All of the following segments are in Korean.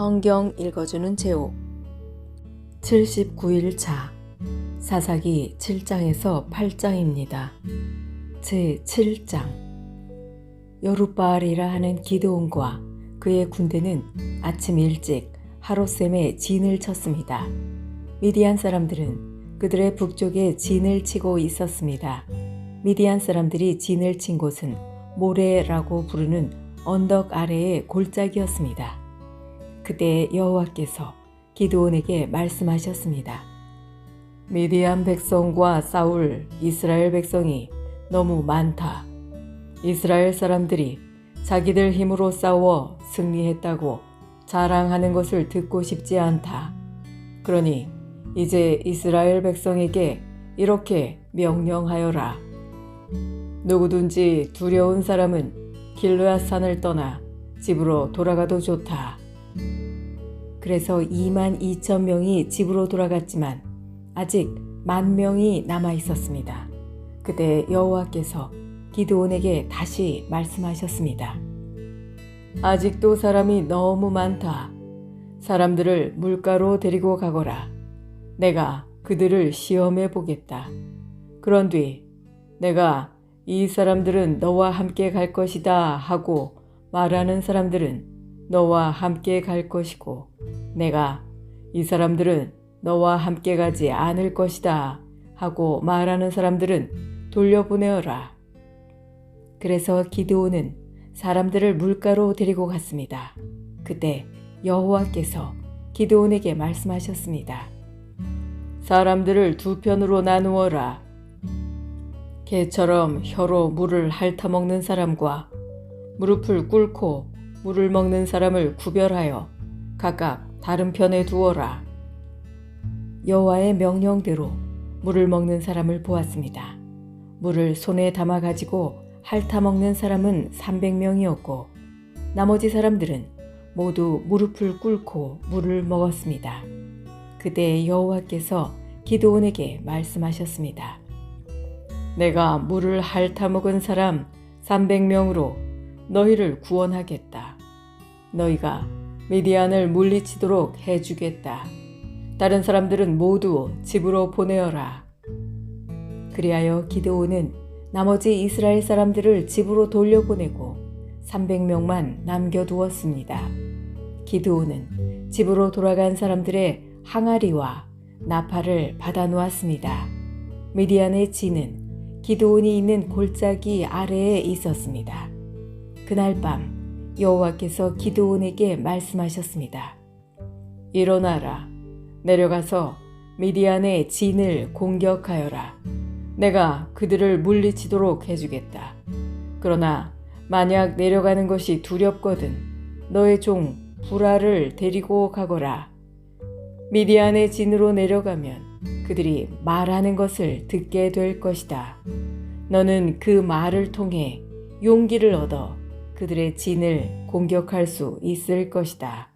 성경 읽어주는 제옥 79일차 사사기 7장에서 8장입니다. 제7장 여룻바알이라 하는 기드온과 그의 군대는 아침 일찍 하롯셈에 진을 쳤습니다. 미디안 사람들은 그들의 북쪽에 진을 치고 있었습니다. 미디안 사람들이 진을 친 곳은 모레라고 부르는 언덕 아래의 골짜기였습니다. 그때 여호와께서 기드온에게 말씀하셨습니다. 미디안 백성과 싸울 이스라엘 백성이 너무 많다. 이스라엘 사람들이 자기들 힘으로 싸워 승리했다고 자랑하는 것을 듣고 싶지 않다. 그러니 이제 이스라엘 백성에게 이렇게 명령하여라. 누구든지 두려운 사람은 길르앗 산을 떠나 집으로 돌아가도 좋다. 그래서 22,000명이 집으로 돌아갔지만 아직 10,000명이 남아 있었습니다. 그때 여호와께서 기드온에게 다시 말씀하셨습니다. 아직도 사람이 너무 많다. 사람들을 물가로 데리고 가거라. 내가 그들을 시험해 보겠다. 그런 뒤 내가 이 사람들은 너와 함께 갈 것이다 하고 말하는 사람들은 너와 함께 갈 것이고 내가 이 사람들은 너와 함께 가지 않을 것이다 하고 말하는 사람들은 돌려보내어라. 그래서 기드온은 사람들을 물가로 데리고 갔습니다. 그때 여호와께서 기드온에게 말씀하셨습니다. 사람들을 두 편으로 나누어라. 개처럼 혀로 물을 핥아먹는 사람과 무릎을 꿇고 물을 먹는 사람을 구별하여 각각 다른 편에 두어라. 여호와의 명령대로 물을 먹는 사람을 보았습니다. 물을 손에 담아 가지고 핥아먹는 사람은 300명이었고 나머지 사람들은 모두 무릎을 꿇고 물을 먹었습니다. 그때 여호와께서 기드온에게 말씀하셨습니다. 내가 물을 핥아먹은 사람 300명으로 너희를 구원하겠다. 너희가 미디안을 물리치도록 해주겠다. 다른 사람들은 모두 집으로 보내어라. 그리하여 기드온은 나머지 이스라엘 사람들을 집으로 돌려보내고 300명만 남겨두었습니다. 기드온은 집으로 돌아간 사람들의 항아리와 나팔을 받아놓았습니다. 미디안의 진은 기드온이 있는 골짜기 아래에 있었습니다. 그날 밤 여호와께서 기드온에게 말씀하셨습니다. 일어나라. 내려가서 미디안의 진을 공격하여라. 내가 그들을 물리치도록 해주겠다. 그러나 만약 내려가는 것이 두렵거든 너의 종 부라를 데리고 가거라. 미디안의 진으로 내려가면 그들이 말하는 것을 듣게 될 것이다. 너는 그 말을 통해 용기를 얻어 그들의 진을 공격할 수 있을 것이다.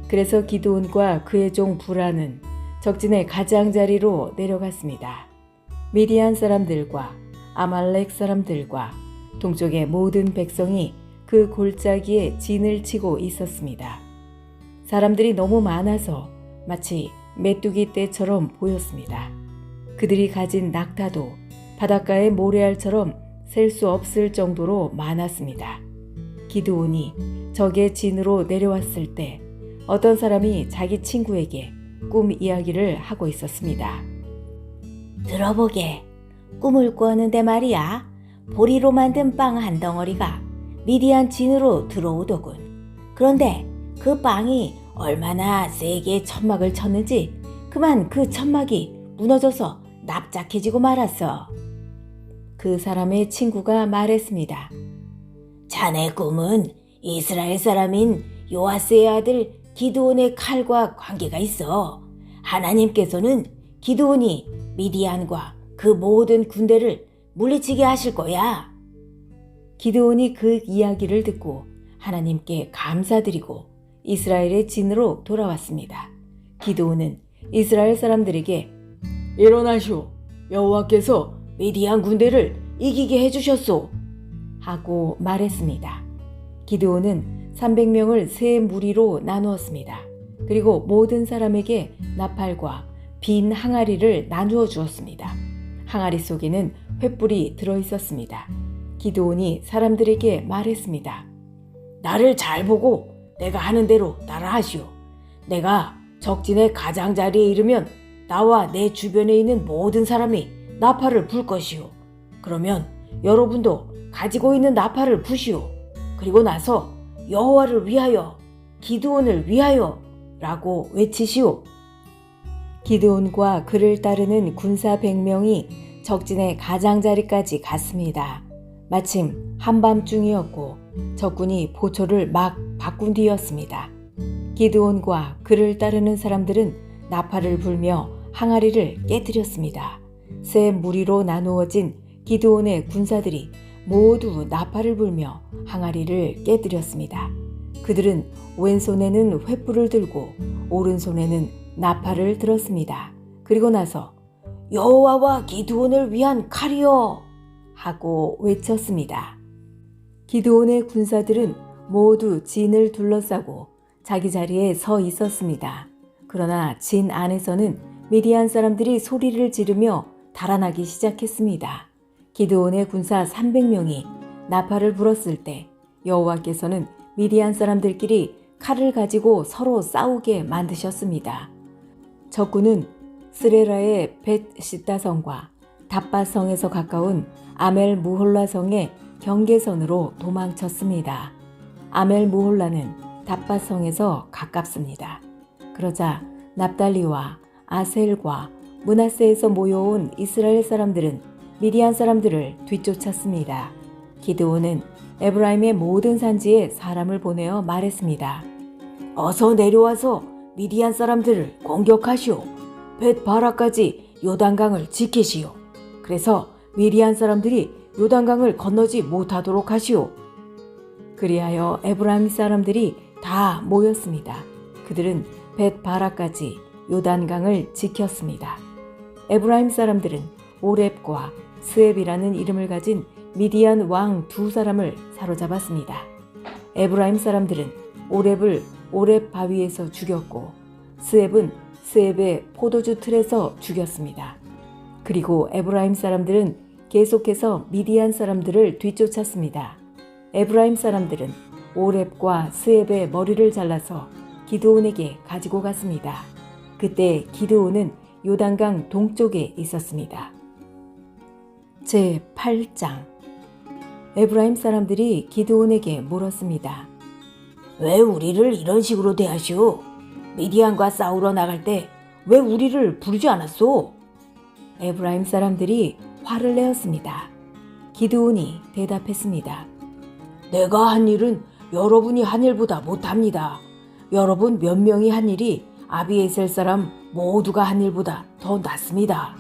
그래서 기드온과 그의 종 부라는 적진의 가장자리로 내려갔습니다. 미디안 사람들과 아말렉 사람들과 동쪽의 모든 백성이 그 골짜기에 진을 치고 있었습니다. 사람들이 너무 많아서 마치 메뚜기 떼처럼 보였습니다. 그들이 가진 낙타도 바닷가의 모래알처럼 셀 수 없을 정도로 많았습니다. 기드온이 적의 진으로 내려왔을 때 어떤 사람이 자기 친구에게 꿈 이야기를 하고 있었습니다. 들어보게. 꿈을 꾸었는데 말이야. 보리로 만든 빵 한 덩어리가 미디안 진으로 들어오더군. 그런데 그 빵이 얼마나 세게 천막을 쳤는지 그만 그 천막이 무너져서 납작해지고 말았어. 그 사람의 친구가 말했습니다. 자네 꿈은 이스라엘 사람인 요아스의 아들 기드온의 칼과 관계가 있어. 하나님께서는 기드온이 미디안과 그 모든 군대를 물리치게 하실 거야. 기드온이 그 이야기를 듣고 하나님께 감사드리고 이스라엘의 진으로 돌아왔습니다. 기드온은 이스라엘 사람들에게 일어나시오. 여호와께서 미디안 군대를 이기게 해주셨소. 하고 말했습니다. 기드온은 300명을 세 무리로 나누었습니다. 그리고 모든 사람에게 나팔과 빈 항아리를 나누어 주었습니다. 항아리 속에는 횃불이 들어있었습니다. 기드온이 사람들에게 말했습니다. 나를 잘 보고 내가 하는 대로 따라하시오. 내가 적진의 가장자리에 이르면 나와 내 주변에 있는 모든 사람이 나팔을 불 것이오. 그러면 여러분도 가지고 있는 나팔을 부시오. 그리고 나서 여호와를 위하여, 기드온을 위하여 라고 외치시오. 기드온과 그를 따르는 군사 100명이 적진의 가장자리까지 갔습니다. 마침 한밤중이었고 적군이 보초를 막 바꾼 뒤였습니다. 기드온과 그를 따르는 사람들은 나팔을 불며 항아리를 깨뜨렸습니다. 세 무리로 나누어진 기드온의 군사들이 모두 나팔을 불며 항아리를 깨뜨렸습니다. 그들은 왼손에는 횃불을 들고 오른손에는 나팔을 들었습니다. 그리고 나서 여호와와 기드온을 위한 칼이여 하고 외쳤습니다. 기드온의 군사들은 모두 진을 둘러싸고 자기 자리에 서 있었습니다. 그러나 진 안에서는 미디안 사람들이 소리를 지르며 달아나기 시작했습니다. 기드온의 군사 300명이 나팔을 불었을 때 여호와께서는 미디안 사람들끼리 칼을 가지고 서로 싸우게 만드셨습니다. 적군은 스레라의 벳시다성과 답바성에서 가까운 아멜 무홀라성의 경계선으로 도망쳤습니다. 아멜 무홀라는 답바성에서 가깝습니다. 그러자 납달리와 아셀과 므낫세에서 모여온 이스라엘 사람들은 미디안 사람들을 뒤쫓았습니다. 기드온은 에브라임의 모든 산지에 사람을 보내어 말했습니다. 어서 내려와서 미디안 사람들을 공격하시오. 벳바라까지 요단강을 지키시오. 그래서 미디안 사람들이 요단강을 건너지 못하도록 하시오. 그리하여 에브라임 사람들이 다 모였습니다. 그들은 벳바라까지 요단강을 지켰습니다. 에브라임 사람들은 오렙과 스앱이라는 이름을 가진 미디안 왕 두 사람을 사로잡았습니다. 에브라임 사람들은 오렙을 오렙 바위에서 죽였고 스앱은 스앱의 포도주 틀에서 죽였습니다. 그리고 에브라임 사람들은 계속해서 미디안 사람들을 뒤쫓았습니다. 에브라임 사람들은 오렙과 스앱의 머리를 잘라서 기드온에게 가지고 갔습니다. 그때 기드온은 요단강 동쪽에 있었습니다. 제8장 에브라임 사람들이 기드온에게 물었습니다. 왜 우리를 이런 식으로 대하시오? 미디안과 싸우러 나갈 때 왜 우리를 부르지 않았소? 에브라임 사람들이 화를 내었습니다. 기드온이 대답했습니다. 내가 한 일은 여러분이 한 일보다 못합니다. 여러분 몇 명이 한 일이 아비에셀 사람 모두가 한 일보다 더 낫습니다.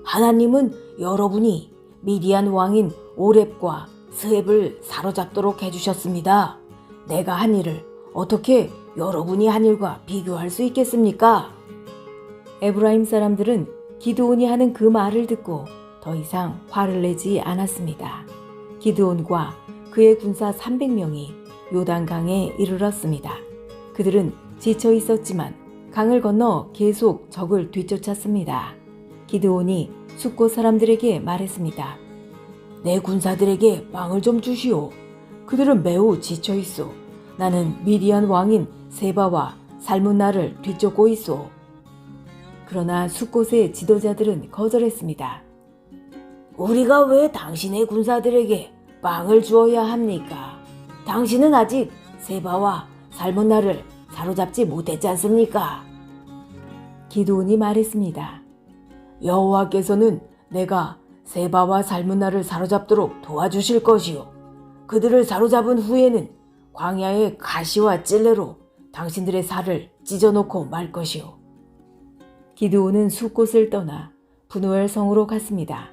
하나님은 여러분이 미디안 왕인 오렙과 스앱을 사로잡도록 해주셨습니다. 내가 한 일을 어떻게 여러분이 한 일과 비교할 수 있겠습니까? 에브라임 사람들은 기드온이 하는 그 말을 듣고 더 이상 화를 내지 않았습니다. 기드온과 그의 군사 300명이 요단강에 이르렀습니다. 그들은 지쳐 있었지만 강을 건너 계속 적을 뒤쫓았습니다. 기드온이 숫곳 사람들에게 말했습니다. 내 군사들에게 빵을 좀 주시오. 그들은 매우 지쳐 있어. 나는 미디안 왕인 세바와 살문나를 뒤쫓고 있어. 그러나 숫곳의 지도자들은 거절했습니다. 우리가 왜 당신의 군사들에게 빵을 주어야 합니까? 당신은 아직 세바와 살문나를 사로잡지 못했지 않습니까? 기드온이 말했습니다. 여호와께서는 내가 세바와 살문나를 사로잡도록 도와주실 것이요. 그들을 사로잡은 후에는 광야의 가시와 찔레로 당신들의 살을 찢어놓고 말 것이요. 기드온은 숫곳을 떠나 브누엘 성으로 갔습니다.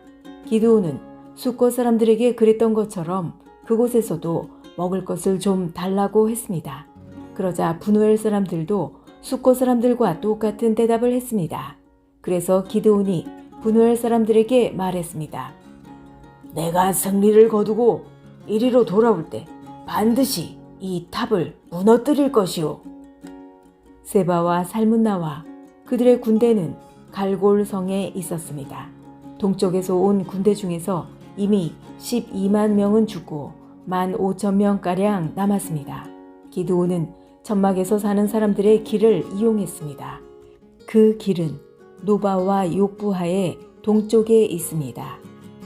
기드온은 숫곳 사람들에게 그랬던 것처럼 그곳에서도 먹을 것을 좀 달라고 했습니다. 그러자 브누엘 사람들도 숫곳 사람들과 똑같은 대답을 했습니다. 그래서 기드온이 브누엘 사람들에게 말했습니다. 내가 승리를 거두고 이리로 돌아올 때 반드시 이 탑을 무너뜨릴 것이오. 세바와 살문나와 그들의 군대는 갈골성에 있었습니다. 동쪽에서 온 군대 중에서 이미 12만 명은 죽고 15,000명가량 남았습니다. 기드온은 천막에서 사는 사람들의 길을 이용했습니다. 그 길은 노바와 욕부하의 동쪽에 있습니다.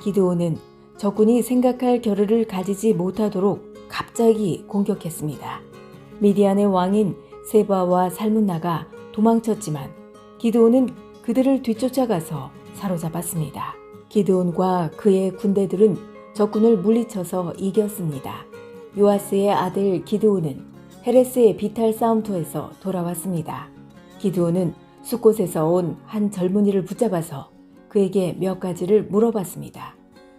기드온은 적군이 생각할 겨를을 가지지 못하도록 갑자기 공격했습니다. 미디안의 왕인 세바와 살문나가 도망쳤지만 기드온은 그들을 뒤쫓아가서 사로잡았습니다. 기드온과 그의 군대들은 적군을 물리쳐서 이겼습니다. 요아스의 아들 기드온은 헤레스의 비탈 싸움터에서 돌아왔습니다. 기드온은 숫곳에서 온 한 젊은이를 붙잡아서 그에게 몇 가지를 물어봤습니다.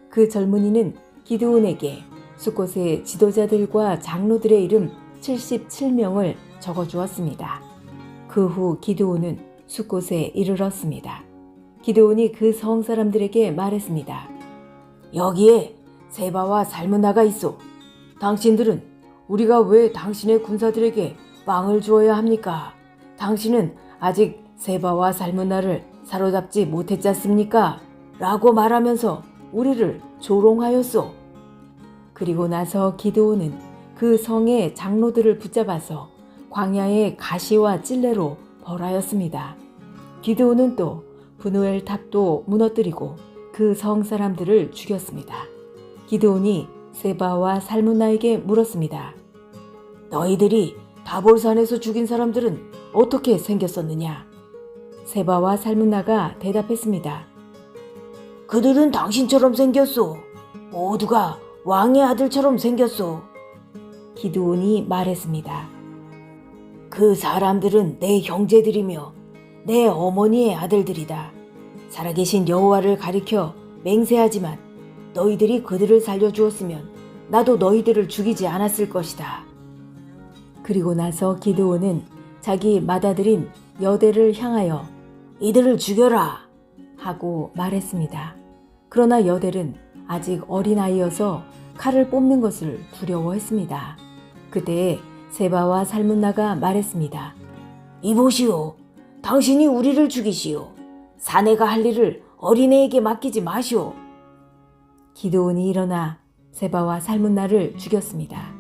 그 젊은이는 기드온에게 숫곳의 지도자들과 장로들의 이름 77명을 적어주었습니다. 그 후 기드온은 숫곳에 이르렀습니다. 기드온이 그 성 사람들에게 말했습니다. 여기에 세바와 살문나가 있어. 당신들은 우리가 왜 당신의 군사들에게 빵을 주어야 합니까? 당신은 아직 세바와 살문나를 사로잡지 못했지 않습니까? 라고 말하면서 우리를 조롱하였소. 그리고 나서 기드온은 그 성의 장로들을 붙잡아서 광야의 가시와 찔레로 벌하였습니다. 기드온은 또 브누엘 탑도 무너뜨리고 그 성 사람들을 죽였습니다. 기드온이 세바와 살문나에게 물었습니다. 너희들이 다볼산에서 죽인 사람들은 어떻게 생겼었느냐? 세바와 살문나가 대답했습니다. 그들은 당신처럼 생겼소. 모두가 왕의 아들처럼 생겼소. 기드온이 말했습니다. 그 사람들은 내 형제들이며 내 어머니의 아들들이다. 살아계신 여호와를 가리켜 맹세하지만 너희들이 그들을 살려주었으면 나도 너희들을 죽이지 않았을 것이다. 그리고 나서 기드온은 자기 맏아들인 여대를 향하여 이들을 죽여라 하고 말했습니다. 그러나 여델은 아직 어린아이여서 칼을 뽑는 것을 두려워했습니다. 그때 세바와 살문나가 말했습니다. 이보시오. 당신이 우리를 죽이시오. 사내가 할 일을 어린애에게 맡기지 마시오. 기드온이 일어나 세바와 살문나를 죽였습니다.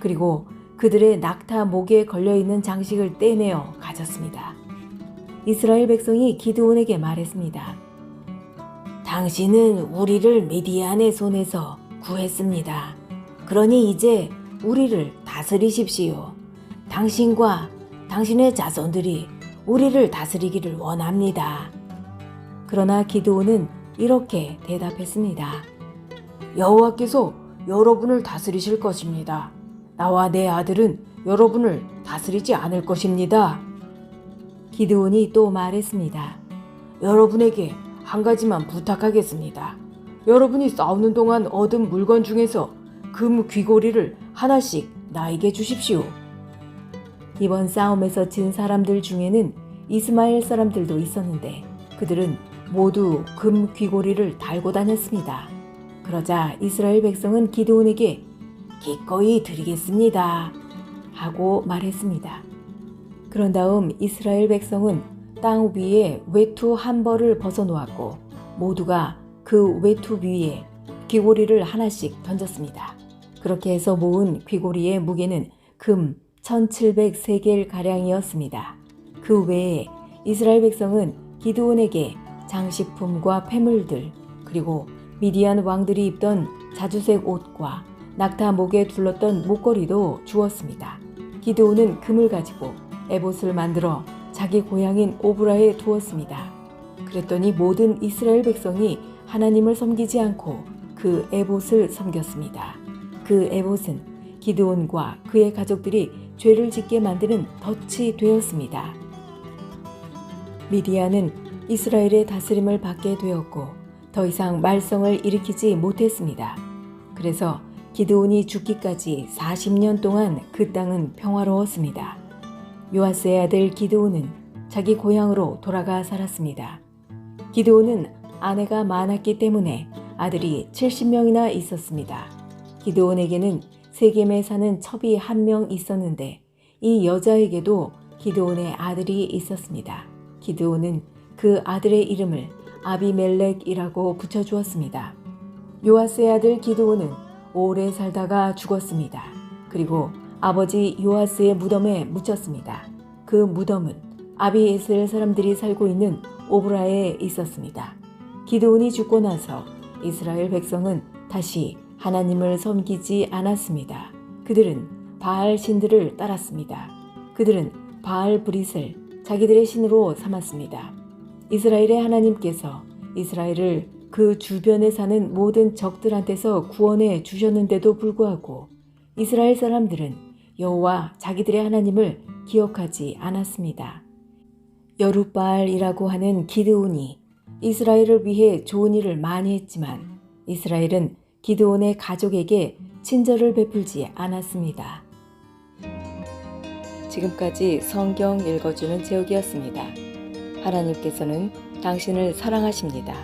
그리고 그들의 낙타 목에 걸려있는 장식을 떼내어 가졌습니다. 이스라엘 백성이 기드온에게 말했습니다. 당신은 우리를 미디안의 손에서 구했습니다. 그러니 이제 우리를 다스리십시오. 당신과 당신의 자손들이 우리를 다스리기를 원합니다. 그러나 기드온은 이렇게 대답했습니다. 여호와께서 여러분을 다스리실 것입니다. 나와 내 아들은 여러분을 다스리지 않을 것입니다. 기드온이 또 말했습니다. 여러분에게 한 가지만 부탁하겠습니다. 여러분이 싸우는 동안 얻은 물건 중에서 금 귀고리를 하나씩 나에게 주십시오. 이번 싸움에서 진 사람들 중에는 이스마엘 사람들도 있었는데 그들은 모두 금 귀고리를 달고 다녔습니다. 그러자 이스라엘 백성은 기드온에게 기꺼이 드리겠습니다 하고 말했습니다. 그런 다음 이스라엘 백성은 땅 위에 외투 한 벌을 벗어놓았고 모두가 그 외투 위에 귀고리를 하나씩 던졌습니다. 그렇게 해서 모은 귀고리의 무게는 금 1700세겔 가량이었습니다. 그 외에 이스라엘 백성은 기드온에게 장식품과 폐물들 그리고 미디안 왕들이 입던 자주색 옷과 낙타 목에 둘렀던 목걸이도 주었습니다. 기드온은 금을 가지고 에봇을 만들어 자기 고향인 오브라에 두었습니다. 그랬더니 모든 이스라엘 백성이 하나님을 섬기지 않고 그 에봇을 섬겼습니다. 그 에봇은 기드온과 그의 가족들이 죄를 짓게 만드는 덫이 되었습니다. 미디안은 이스라엘의 다스림을 받게 되었고 더 이상 말썽을 일으키지 못했습니다. 그래서 기드온이 죽기까지 40년 동안 그 땅은 평화로웠습니다. 요아스의 아들 기드온은 자기 고향으로 돌아가 살았습니다. 기드온은 아내가 많았기 때문에 아들이 70명이나 있었습니다. 기드온에게는 세겜에 사는 첩이 한 명 있었는데 이 여자에게도 기드온의 아들이 있었습니다. 기드온은 그 아들의 이름을 아비멜렉이라고 붙여주었습니다. 요아스의 아들 기드온은 오래 살다가 죽었습니다. 그리고 아버지 요아스의 무덤에 묻혔습니다. 그 무덤은 아비에셀 사람들이 살고 있는 오브라에 있었습니다. 기드온이 죽고 나서 이스라엘 백성은 다시 하나님을 섬기지 않았습니다. 그들은 바알 신들을 따랐습니다. 그들은 바알 브릿을 자기들의 신으로 삼았습니다. 이스라엘의 하나님께서 이스라엘을 그 주변에 사는 모든 적들한테서 구원해 주셨는데도 불구하고 이스라엘 사람들은 여호와 자기들의 하나님을 기억하지 않았습니다. 여룻바알이라고 하는 기드온이 이스라엘을 위해 좋은 일을 많이 했지만 이스라엘은 기드온의 가족에게 친절을 베풀지 않았습니다. 지금까지 성경 읽어주는 제옥이었습니다. 하나님께서는 당신을 사랑하십니다.